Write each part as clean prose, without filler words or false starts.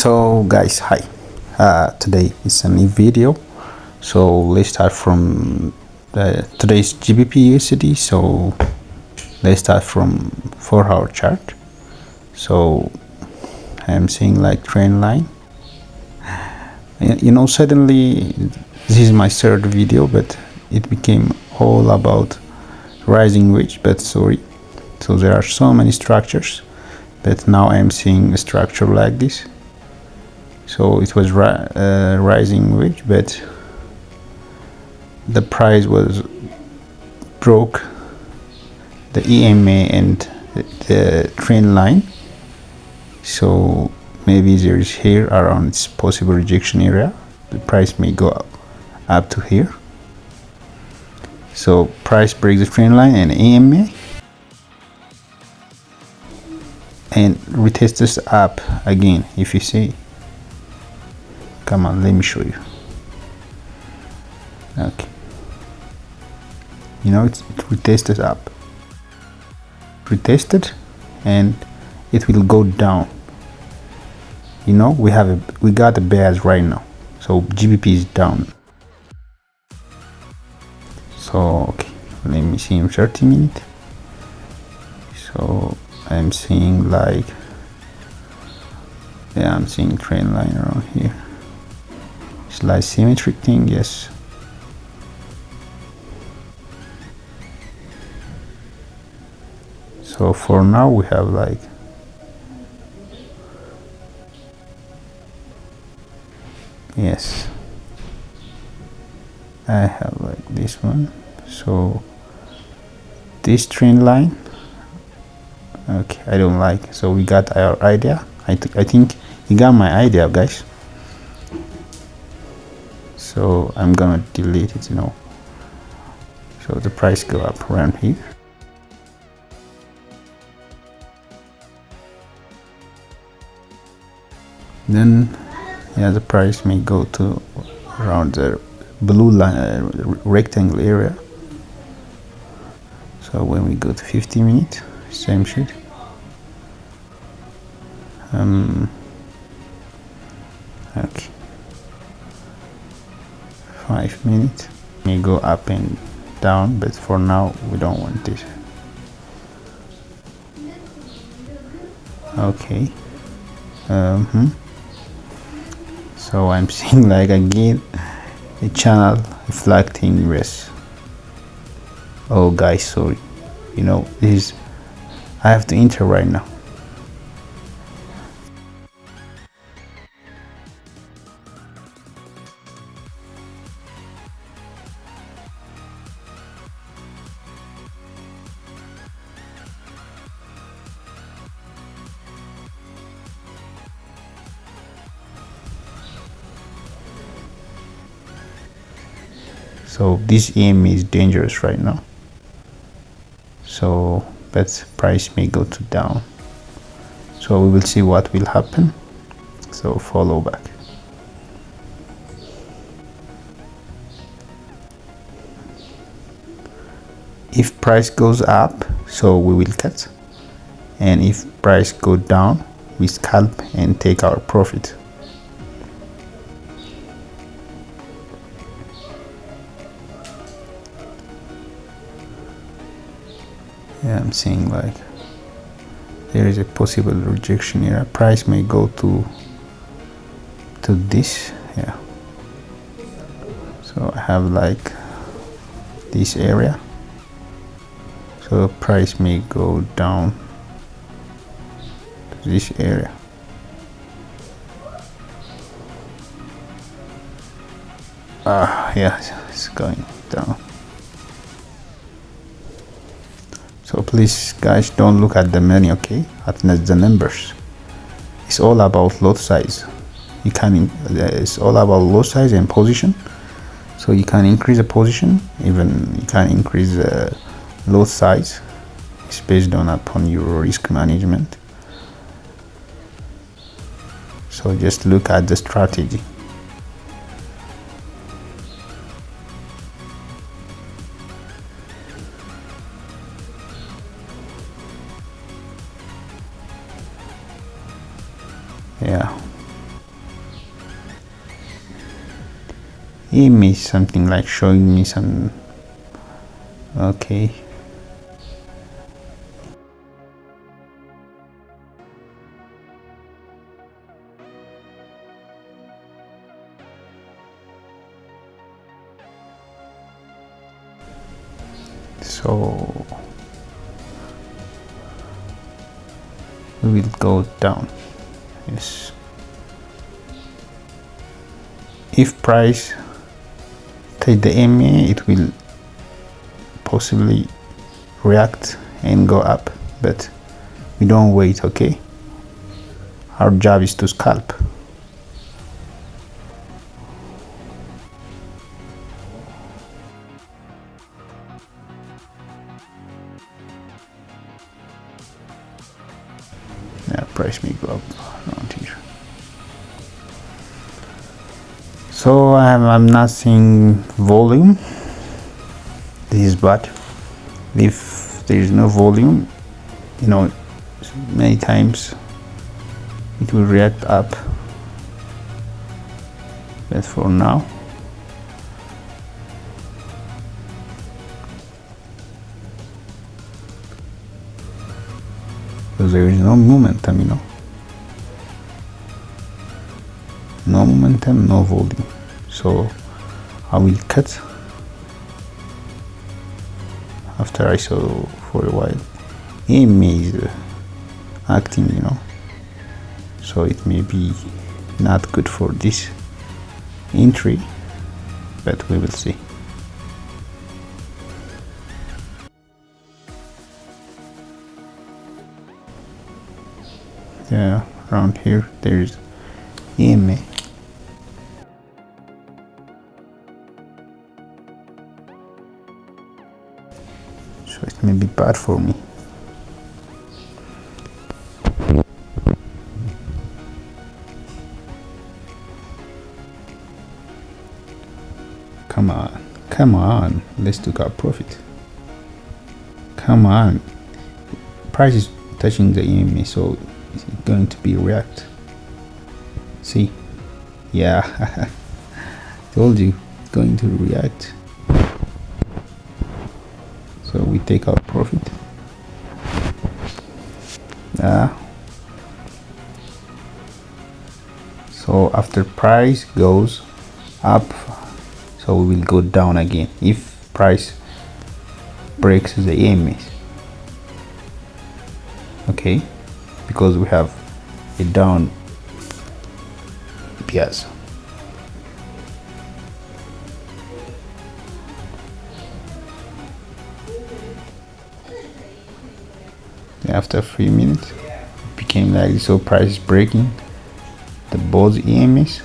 So guys, hi. Today is a new video. So let's start from today's GBPUSD. So let's start from 4-hour chart. So I'm seeing like trend line. You know, suddenly this is my third video, but it became all about rising wedge. But sorry, so there are so many structures, but now I'm seeing a structure like this. So it was rising wedge, but the price was broke the EMA and the trend line. So maybe there is here around its possible rejection area. The price may go up to here. So price breaks the trend line and EMA and retests this up again. If you see, come on, let me show you. Okay, you know, it retested up, retested, and it will go down. You know, we got the bears right now, so GBP is down. So okay, let me see in 30 minutes. So I'm seeing like, yeah, I'm seeing trend line around here. It's like symmetric thing, yes. So for now we have like, yes, I have like this one. So this trend line, okay, I don't like. So we got our idea. I think you got my idea, guys. So I'm gonna delete it, you know. So the price go up around here. Then yeah, the price may go to around the blue line, rectangle area. So when we go to 50 minutes, same shit. Okay, 5 minutes may go up and down, but for now we don't want this. Okay. So I'm seeing like again a channel reflecting risk. Oh guys, sorry, you know, this is, I have to enter right now. So this EMA is dangerous right now. So but price may go to down. So we will see what will happen. So follow back. If price goes up, so we will cut, and if price go down, we scalp and take our profit. Yeah, I'm seeing like there is a possible rejection here. Price may go to this, yeah. So I have like this area. So price may go down to this area. Yeah, it's going down. So please guys, don't look at the money, okay, at the numbers. It's all about lot size. You can, it's all about lot size and position. So you can increase the position, even you can increase the lot size. It's based on upon your risk management. So just look at the strategy. Yeah, image, something like showing me some. Okay, so we will go down. Yes, if price take the EMA, it will possibly react and go up, but we don't wait. Okay, our job is to scalp. Yeah, price may go up around here. So I'm not seeing volume. This is bad. If there is no volume, you know, many times it will react up, but for now because there is no momentum, you know, no momentum, no volume, so I will cut after I saw for a while. EMA is acting, you know, so it may be not good for this entry, but we will see. Yeah, around here there's EMA. So it may be bad for me. Come on, let's take our profit. Come on, price is touching the EMA, so it's going to be react. See, yeah, told you it's going to react. So we take our profit. So after price goes up, so we will go down again if price breaks the EMAs. Okay, because we have a down bias. After 3 minutes it became like this, so price is breaking the both EMAs.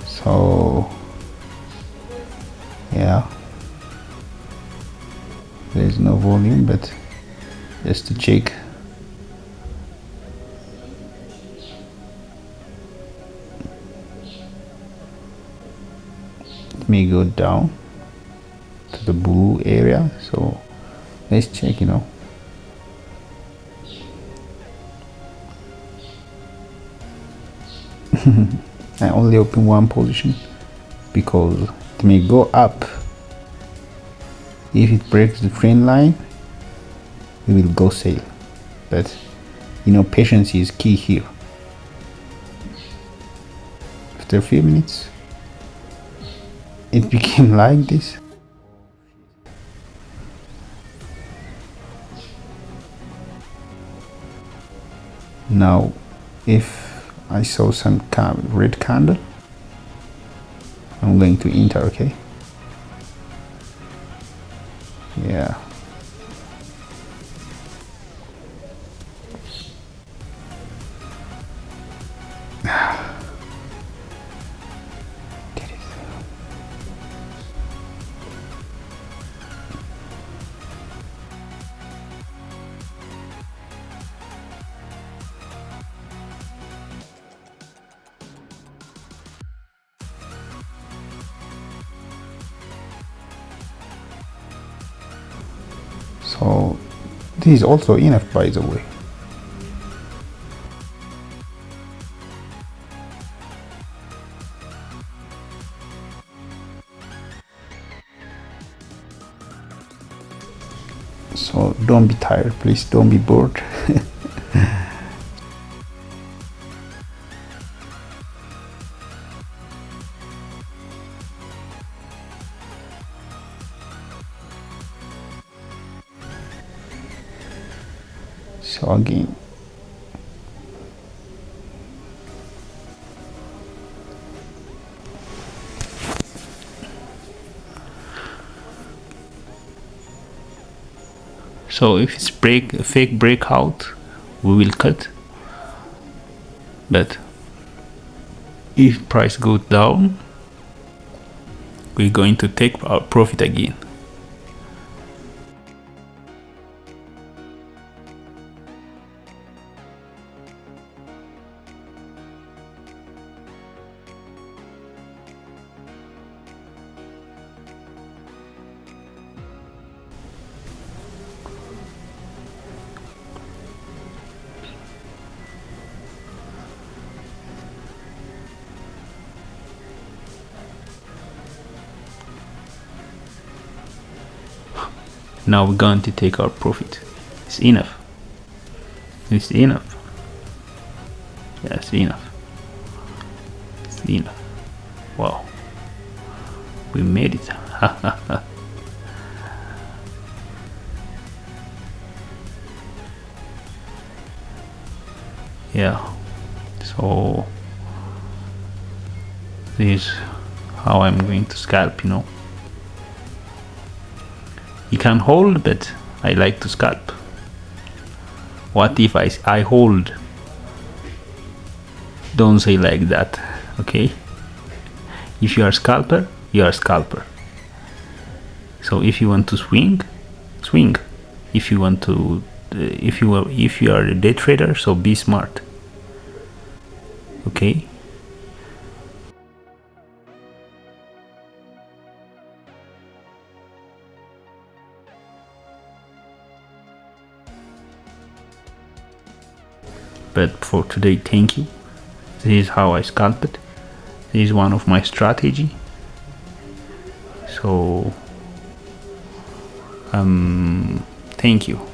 So yeah, there is no volume, but just to check. It may go down to the blue area, so let's check, you know. I only open one position because it may go up. If it breaks the trend line, we will go sell, but you know, patience is key here. After a few minutes it became like this. Now if I saw some red candle, I'm going to enter. Okay, yeah, did it. So this is also enough, by the way. don't be tired, please don't be bored. So again, so if it's a fake breakout, we will cut. But if price goes down, we're going to take our profit again. Now we're going to take our profit. It's enough. It's enough. Yeah, it's enough. It's enough. Wow. We made it. Yeah. So this is how I'm going to scalp, you know. You can hold, but I like to scalp. What if I hold? Don't say like that, okay? If you are a scalper, you are a scalper. So if you want to swing, swing. If you want to, if you are a day trader, so be smart, okay? But for today, thank you. This is how I scalp it. This is one of my strategy. So thank you.